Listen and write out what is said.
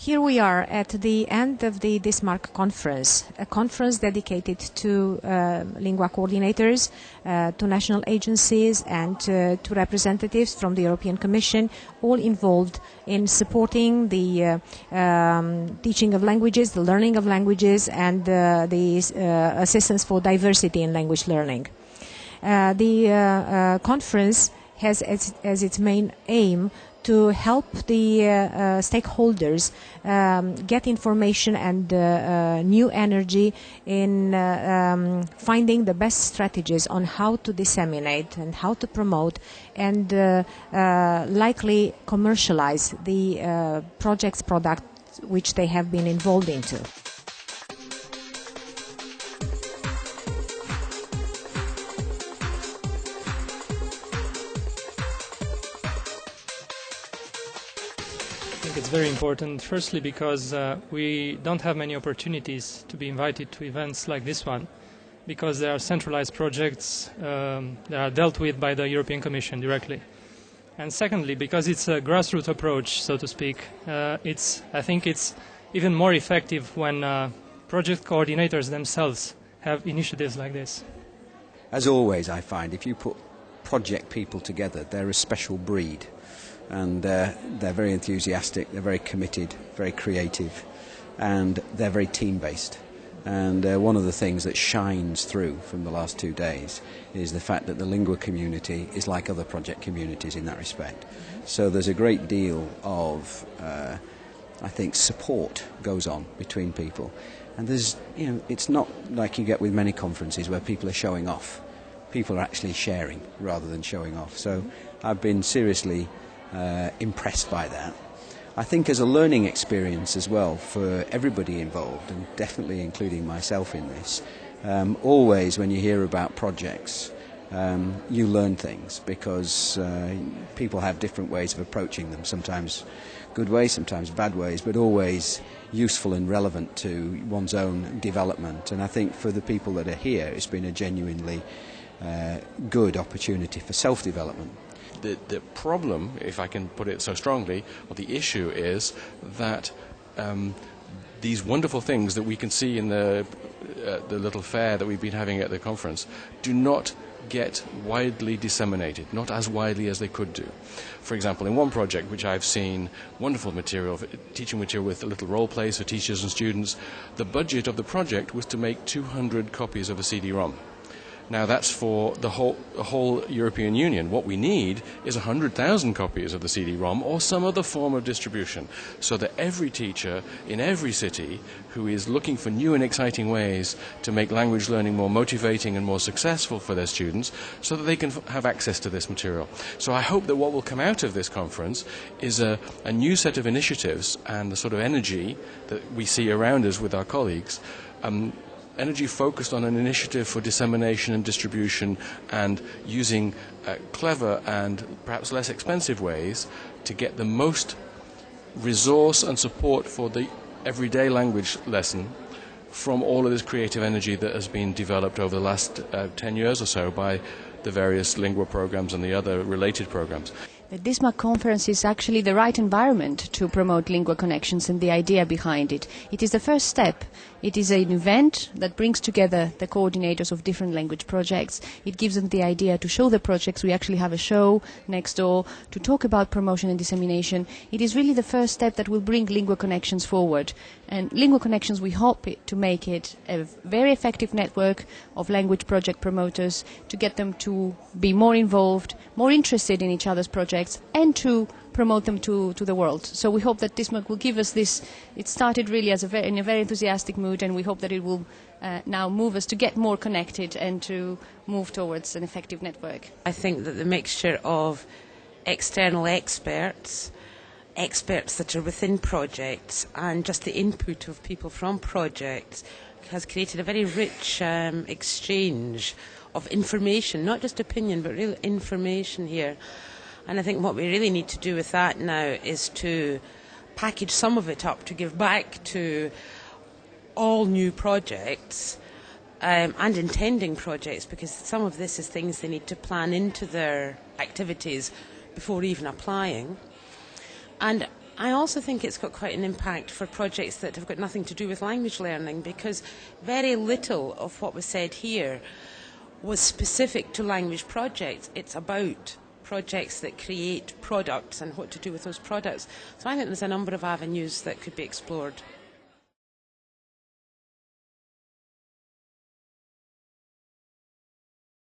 Here we are at the end of the dissMark conference, a conference dedicated to lingua coordinators, to national agencies and to representatives from the European Commission, all involved in supporting the teaching of languages, the learning of languages and the assistance for diversity in language learning. The conference has as its main aim to help the stakeholders get information and new energy in finding the best strategies on how to disseminate and how to promote and likely commercialize the projects, products which they have been involved into. It's very important, firstly because we don't have many opportunities to be invited to events like this one, because they are centralized projects that are dealt with by the European Commission directly. And secondly, because it's a grassroots approach, so to speak, I think it's even more effective when project coordinators themselves have initiatives like this. As always, I find if you put project people together, they're a special breed. And they're very enthusiastic, they're very committed, very creative, and they're very team-based. And one of the things that shines through from the last 2 days is the fact that the lingua community is like other project communities in that respect. So there's a great deal of, I think, support goes on between people. And there's, it's not like you get with many conferences where people are showing off. People are actually sharing rather than showing off. So I've been seriously impressed by that. I think as a learning experience as well for everybody involved, and definitely including myself in this, always when you hear about projects you learn things because people have different ways of approaching them, sometimes good ways, sometimes bad ways, but always useful and relevant to one's own development. And I think for the people that are here it's been a genuinely good opportunity for self-development. The problem, if I can put it so strongly, or the issue is that these wonderful things that we can see in the little fair that we've been having at the conference do not get widely disseminated, not as widely as they could do. For example, in one project which I've seen wonderful material, teaching material with little role plays for teachers and students, the budget of the project was to make 200 copies of a CD-ROM. Now that's for the whole European Union. What we need is 100,000 copies of the CD-ROM or some other form of distribution, so that every teacher in every city who is looking for new and exciting ways to make language learning more motivating and more successful for their students, so that they can have access to this material. So I hope that what will come out of this conference is a new set of initiatives and the sort of energy that we see around us with our colleagues, energy focused on an initiative for dissemination and distribution and using clever and perhaps less expensive ways to get the most resource and support for the everyday language lesson from all of this creative energy that has been developed over the last 10 years or so by the various lingua programs and the other related programs. The dissMark conference is actually the right environment to promote lingua connections and the idea behind it. It is the first step. It is an event that brings together the coordinators of different language projects. It gives them the idea to show the projects. We actually have a show next door to talk about promotion and dissemination. It is really the first step that will bring lingua connections forward. And lingua connections, we hope to make it a very effective network of language project promoters to get them to be more involved, more interested in each other's projects, and to promote them to the world. So we hope that dissMark will give us this. It started really as in a very enthusiastic mood, and we hope that it will now move us to get more connected and to move towards an effective network. I think that the mixture of external experts that are within projects, and just the input of people from projects has created a very rich exchange of information, not just opinion, but real information here. And I think what we really need to do with that now is to package some of it up to give back to all new projects and intending projects, because some of this is things they need to plan into their activities before even applying. And I also think it's got quite an impact for projects that have got nothing to do with language learning, because very little of what was said here was specific to language projects. It's about projects that create products and what to do with those products. So I think there's a number of avenues that could be explored.